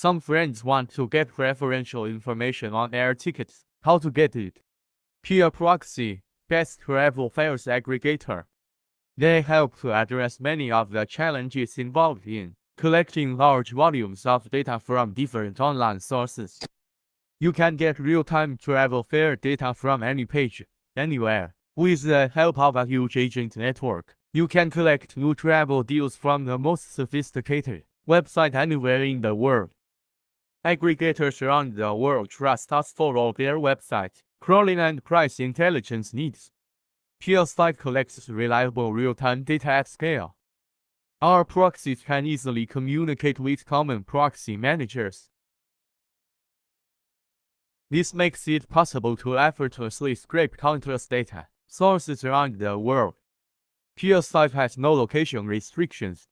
Some friends want to get preferential information on air tickets. How to get it? Pias5proxy, best travel fares aggregator. They help to address many of the challenges involved in collecting large volumes of data from different online sources. You can get real-time travel fare data from any page, anywhere. With the help of a huge agent network, you can collect new travel deals from the most sophisticated website anywhere in the world. Aggregators around the world trust us for all their website crawling and price intelligence needs. Pias5 collects reliable real-time data at scale. Our proxies can easily communicate with common proxy managers. This makes it possible to effortlessly scrape countless data sources around the world. Pias5 has no location restrictions.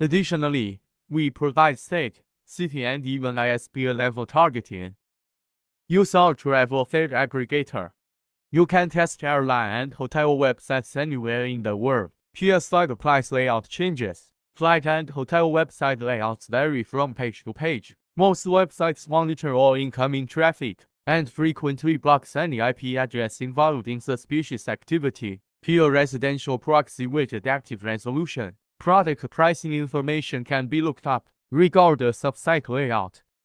Additionally, we provide state, city, and even ISP-level targeting. Use our travel fare aggregator. You can test airline and hotel websites anywhere in the world. Pias5 applies layout changes. Flight and hotel website layouts vary from page to page. Most websites monitor all incoming traffic and frequently blocks any IP address involved in suspicious activity. Pias residential proxy with adaptive resolution. Product pricing information can be looked up, regardless of site layout.